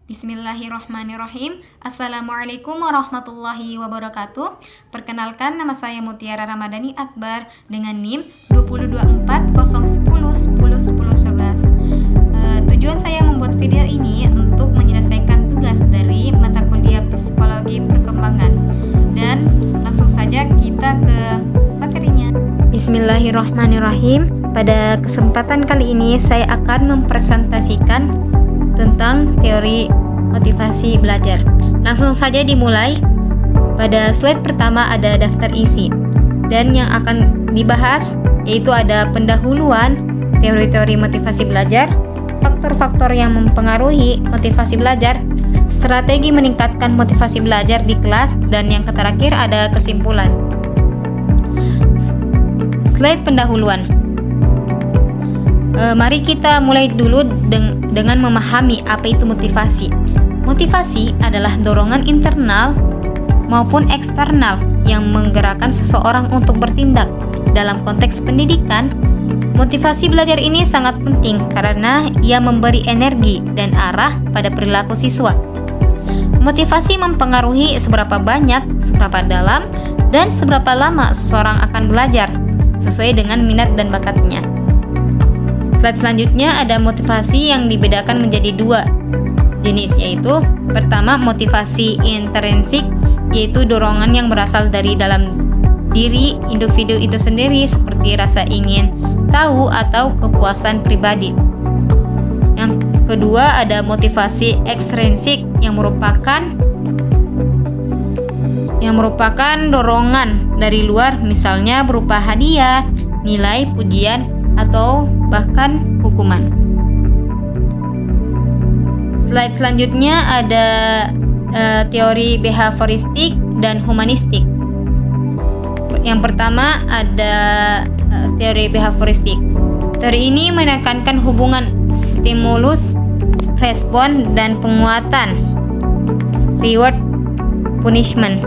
Bismillahirrahmanirrahim. Assalamualaikum warahmatullahi wabarakatuh. Perkenalkan, nama saya Mutiara Ramadhani Akbar dengan NIM 22401011011. Tujuan saya membuat video ini untuk menyelesaikan tugas dari mata kuliah Psikologi Perkembangan. Dan langsung saja kita ke materinya. Bismillahirrahmanirrahim. Pada kesempatan kali ini saya akan mempresentasikan tentang teori motivasi belajar. Langsung saja dimulai. Pada slide pertama ada daftar isi, dan yang akan dibahas yaitu ada pendahuluan teori-teori motivasi belajar, faktor-faktor yang mempengaruhi motivasi belajar, strategi meningkatkan motivasi belajar di kelas, dan yang terakhir ada kesimpulan. Slide pendahuluan. Mari kita mulai dulu dengan memahami apa itu motivasi. Motivasi adalah dorongan internal maupun eksternal yang menggerakkan seseorang untuk bertindak. Dalam konteks pendidikan, motivasi belajar ini sangat penting karena ia memberi energi dan arah pada perilaku siswa. Motivasi mempengaruhi seberapa banyak, seberapa dalam, dan seberapa lama seseorang akan belajar sesuai dengan minat dan bakatnya. Slide selanjutnya ada motivasi yang dibedakan menjadi dua jenis, yaitu pertama motivasi intrinsik, yaitu dorongan yang berasal dari dalam diri individu itu sendiri seperti rasa ingin tahu atau kepuasan pribadi. Yang kedua ada motivasi ekstrinsik yang merupakan dorongan dari luar, misalnya berupa hadiah, nilai, pujian, atau bahkan hukuman. Slide selanjutnya ada teori behavioristik dan humanistik. Yang pertama ada teori behavioristik. Teori ini menekankan hubungan stimulus, respon, dan penguatan, reward, punishment.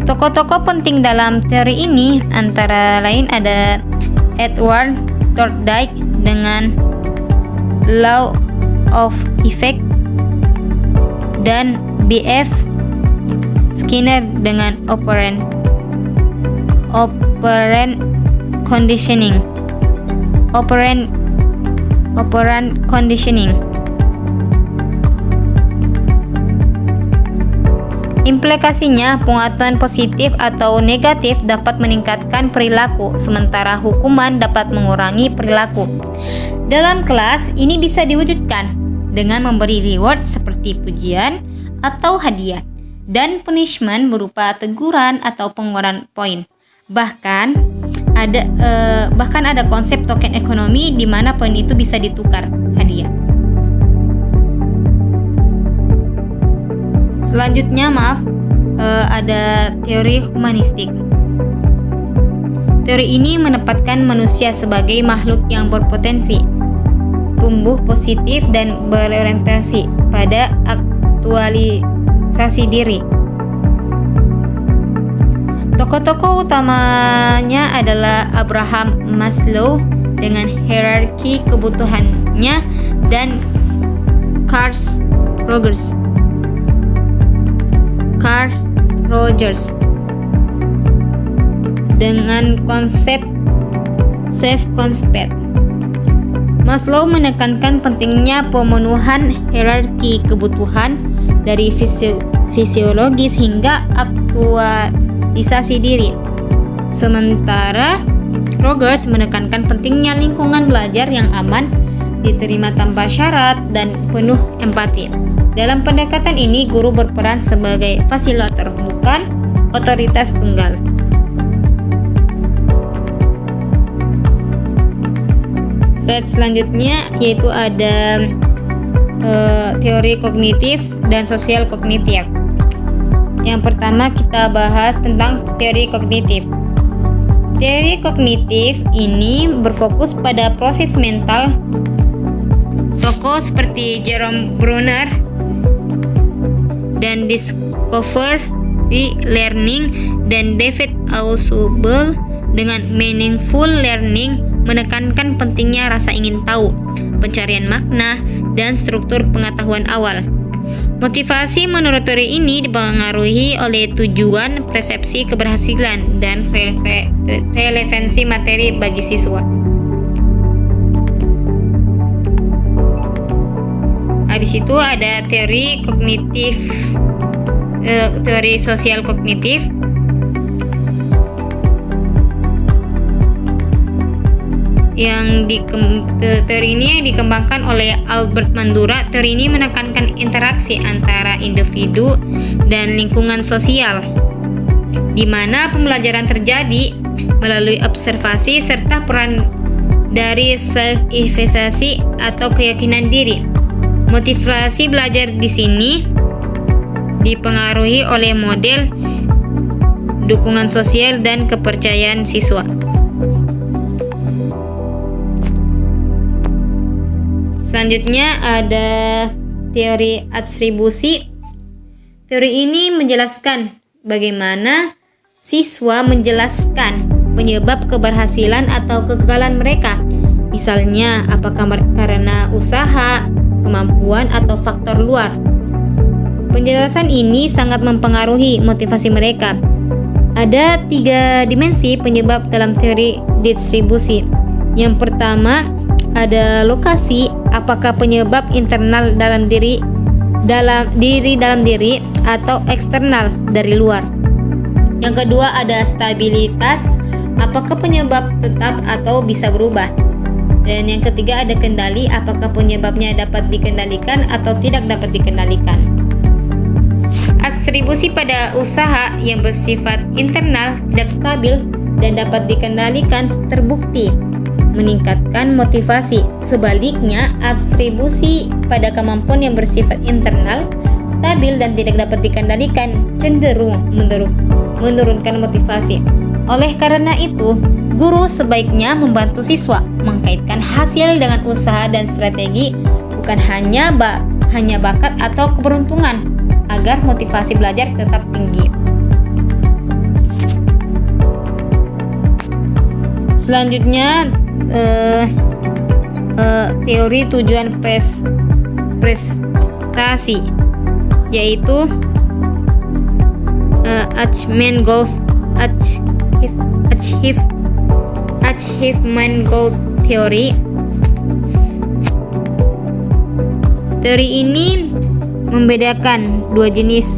Tokoh-tokoh penting dalam teori ini antara lain ada Edward Thorndike dengan Law of Effect dan B.F. Skinner dengan operant conditioning. Implikasinya, penguatan positif atau negatif dapat meningkatkan perilaku, sementara hukuman dapat mengurangi perilaku. Dalam kelas, ini bisa diwujudkan dengan memberi reward seperti pujian atau hadiah, dan punishment berupa teguran atau pengurangan poin. Bahkan ada konsep token ekonomi di mana poin itu bisa ditukar hadiah. Selanjutnya, ada teori humanistik. Teori ini menempatkan manusia sebagai makhluk yang berpotensi tumbuh positif dan berorientasi pada aktualisasi diri. Tokoh-tokoh utamanya adalah Abraham Maslow dengan hierarki kebutuhannya dan Carl Rogers dengan konsep self-concept. Maslow menekankan pentingnya pemenuhan hierarki kebutuhan dari fisiologis hingga aktualisasi diri. Sementara Rogers menekankan pentingnya lingkungan belajar yang aman, diterima tanpa syarat, dan penuh empati. Dalam pendekatan ini, guru berperan sebagai fasilitator, bukan otoritas tunggal. Slide selanjutnya yaitu ada teori kognitif dan sosial kognitif. Yang pertama kita bahas tentang teori kognitif. Teori kognitif ini berfokus pada proses mental. Tokoh seperti Jerome Bruner dan Discovery Learning dan David Ausubel dengan Meaningful Learning menekankan pentingnya rasa ingin tahu, pencarian makna, dan struktur pengetahuan awal. Motivasi menurut teori ini dipengaruhi oleh tujuan, persepsi keberhasilan, dan relevansi materi bagi siswa. Habis itu ada teori kognitif, teori sosial kognitif. Teori ini yang dikembangkan oleh Albert Bandura. Teori ini menekankan interaksi antara individu dan lingkungan sosial, di mana pembelajaran terjadi melalui observasi serta peran dari self-evaluasi atau keyakinan diri. Motivasi belajar di sini dipengaruhi oleh model dukungan sosial dan kepercayaan siswa. Selanjutnya ada teori atribusi. Teori ini menjelaskan bagaimana siswa menjelaskan penyebab keberhasilan atau kegagalan mereka. Misalnya, apakah karena usaha, kemampuan, atau faktor luar. Penjelasan ini sangat mempengaruhi motivasi mereka. Ada 3 dimensi penyebab dalam teori distribusi. Yang pertama, ada lokasi, apakah penyebab internal dalam diri atau eksternal dari luar. Yang kedua ada stabilitas, apakah penyebab tetap atau bisa berubah. Dan yang ketiga ada kendali, apakah penyebabnya dapat dikendalikan atau tidak dapat dikendalikan. Atribusi pada usaha yang bersifat internal, tidak stabil, dan dapat dikendalikan terbukti meningkatkan motivasi. Sebaliknya, atribusi pada kemampuan yang bersifat internal, stabil, dan tidak dapat dikendalikan cenderung menurunkan motivasi. Oleh karena itu, guru sebaiknya membantu siswa mengkaitkan hasil dengan usaha dan strategi, bukan hanya bakat atau keberuntungan, agar motivasi belajar tetap tinggi. Selanjutnya teori tujuan prestasi, yaitu achievement goal theory. Teori ini membedakan 2 jenis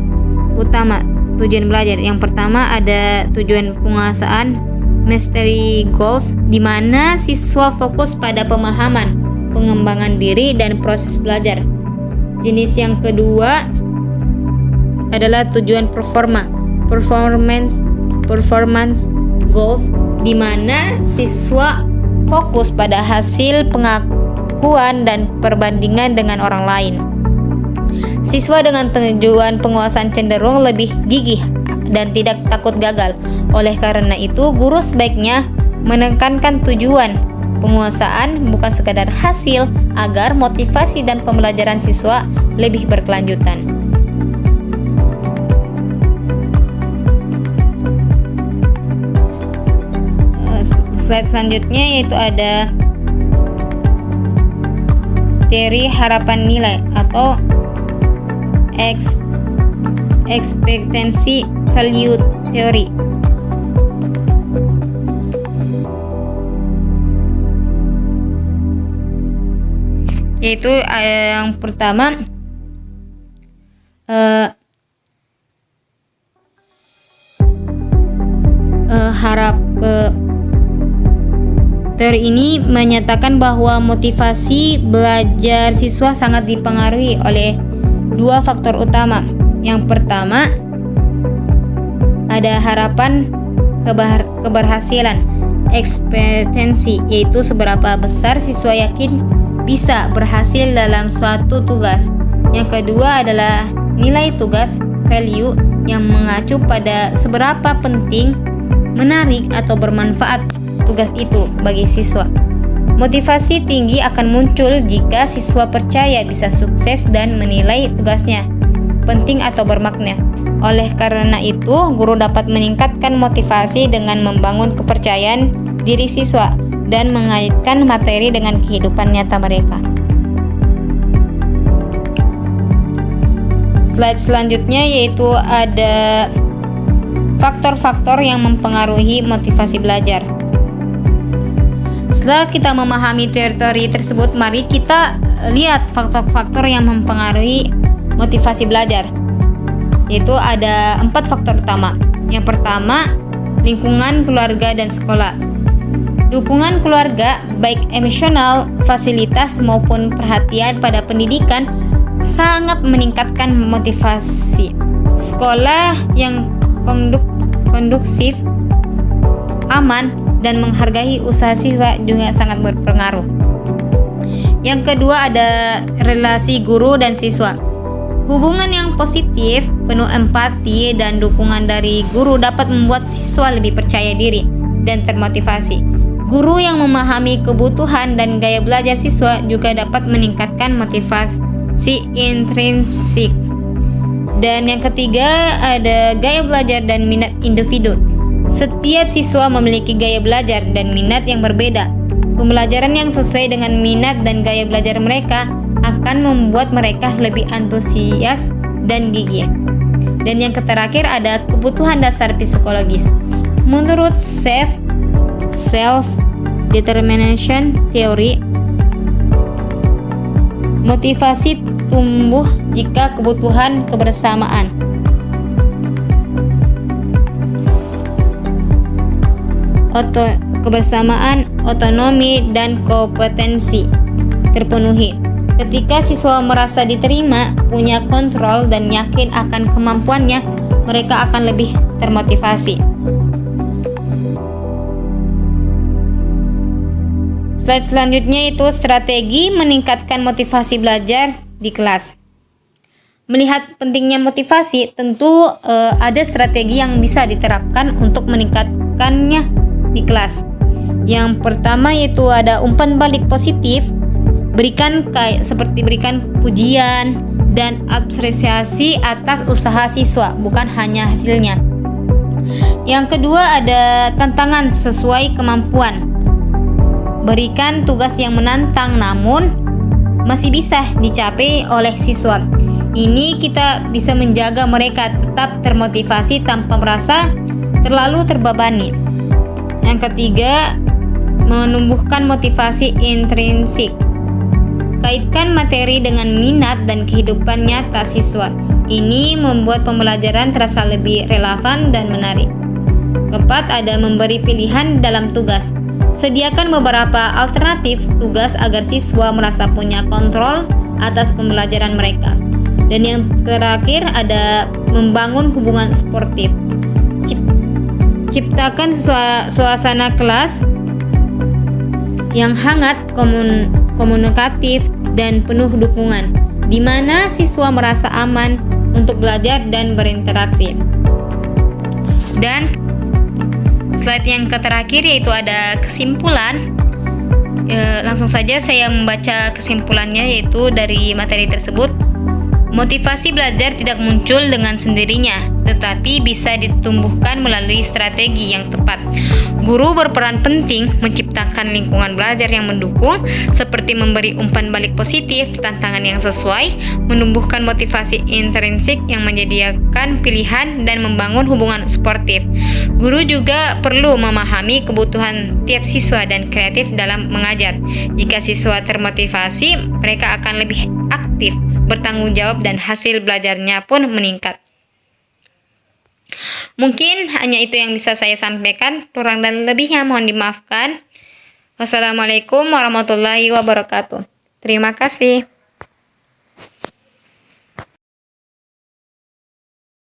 utama tujuan belajar. Yang pertama ada tujuan penguasaan, mastery goals, di mana siswa fokus pada pemahaman, pengembangan diri, dan proses belajar. Jenis yang kedua adalah tujuan performance goals, di mana siswa fokus pada hasil pengakuan dan perbandingan dengan orang lain. Siswa dengan tujuan penguasaan cenderung lebih gigih dan tidak takut gagal. Oleh karena itu, guru sebaiknya menekankan tujuan penguasaan bukan sekadar hasil, agar motivasi dan pembelajaran siswa lebih berkelanjutan. Slide selanjutnya yaitu ada teori harapan nilai atau expectancy value theory. Yaitu yang pertama teori ini menyatakan bahwa motivasi belajar siswa sangat dipengaruhi oleh 2 faktor utama. Yang pertama ada harapan keberhasilan, ekspektasi, yaitu seberapa besar siswa yakin bisa berhasil dalam suatu tugas. Yang kedua adalah nilai tugas, value, yang mengacu pada seberapa penting, menarik, atau bermanfaat tugas itu bagi siswa. Motivasi tinggi akan muncul jika siswa percaya bisa sukses dan menilai tugasnya penting atau bermakna. Oleh karena itu, guru dapat meningkatkan motivasi dengan membangun kepercayaan diri siswa dan mengaitkan materi dengan kehidupan nyata mereka. Slide selanjutnya yaitu ada faktor-faktor yang mempengaruhi motivasi belajar. Setelah kita memahami teori tersebut, mari kita lihat faktor-faktor yang mempengaruhi motivasi belajar. Yaitu ada 4 faktor utama. Yang pertama, lingkungan, keluarga, dan sekolah. Dukungan keluarga, baik emosional, fasilitas, maupun perhatian pada pendidikan sangat meningkatkan motivasi. Sekolah yang kondusif, aman, dan menghargai usaha siswa juga sangat berpengaruh. Yang kedua ada relasi guru dan siswa. Hubungan yang positif, penuh empati, dan dukungan dari guru dapat membuat siswa lebih percaya diri dan termotivasi. Guru yang memahami kebutuhan dan gaya belajar siswa juga dapat meningkatkan motivasi intrinsik. Dan yang ketiga ada gaya belajar dan minat individu. Setiap siswa memiliki gaya belajar dan minat yang berbeda. Pembelajaran yang sesuai dengan minat dan gaya belajar mereka akan membuat mereka lebih antusias dan gigih. Dan yang terakhir ada kebutuhan dasar psikologis. Menurut self-determination theory, motivasi tumbuh jika kebutuhan kebersamaan, otonomi, dan kompetensi terpenuhi. Ketika siswa merasa diterima, punya kontrol, dan yakin akan kemampuannya, mereka akan lebih termotivasi. Slide selanjutnya itu strategi meningkatkan motivasi belajar di kelas. Melihat pentingnya motivasi, tentu ada strategi yang bisa diterapkan untuk meningkatkannya di kelas. Yang pertama yaitu ada umpan balik positif. Berikan pujian dan apresiasi atas usaha siswa, bukan hanya hasilnya. Yang kedua ada tantangan sesuai kemampuan. Berikan tugas yang menantang namun masih bisa dicapai oleh siswa. Ini kita bisa menjaga mereka tetap termotivasi tanpa merasa terlalu terbebani. Yang ketiga, menumbuhkan motivasi intrinsik. Kaitkan materi dengan minat dan kehidupan nyata siswa. Ini membuat pembelajaran terasa lebih relevan dan menarik. Keempat, ada memberi pilihan dalam tugas. Sediakan beberapa alternatif tugas agar siswa merasa punya kontrol atas pembelajaran mereka. Dan yang terakhir ada membangun hubungan sportif. Ciptakan suasana kelas yang hangat, komunikatif, dan penuh dukungan, di mana siswa merasa aman untuk belajar dan berinteraksi. Dan slide yang terakhir yaitu ada kesimpulan. Langsung saja saya membaca kesimpulannya, yaitu dari materi tersebut. Motivasi belajar tidak muncul dengan sendirinya, tetapi bisa ditumbuhkan melalui strategi yang tepat. Guru berperan penting menciptakan lingkungan belajar yang mendukung, seperti memberi umpan balik positif, tantangan yang sesuai, menumbuhkan motivasi intrinsik yang menyediakan pilihan, dan membangun hubungan sportif. Guru juga perlu memahami kebutuhan tiap siswa dan kreatif dalam mengajar. Jika siswa termotivasi, mereka akan lebih aktif, bertanggung jawab, dan hasil belajarnya pun meningkat. Mungkin hanya itu yang bisa saya sampaikan. Kurang dan lebihnya mohon dimaafkan. Wassalamualaikum warahmatullahi wabarakatuh. Terima kasih.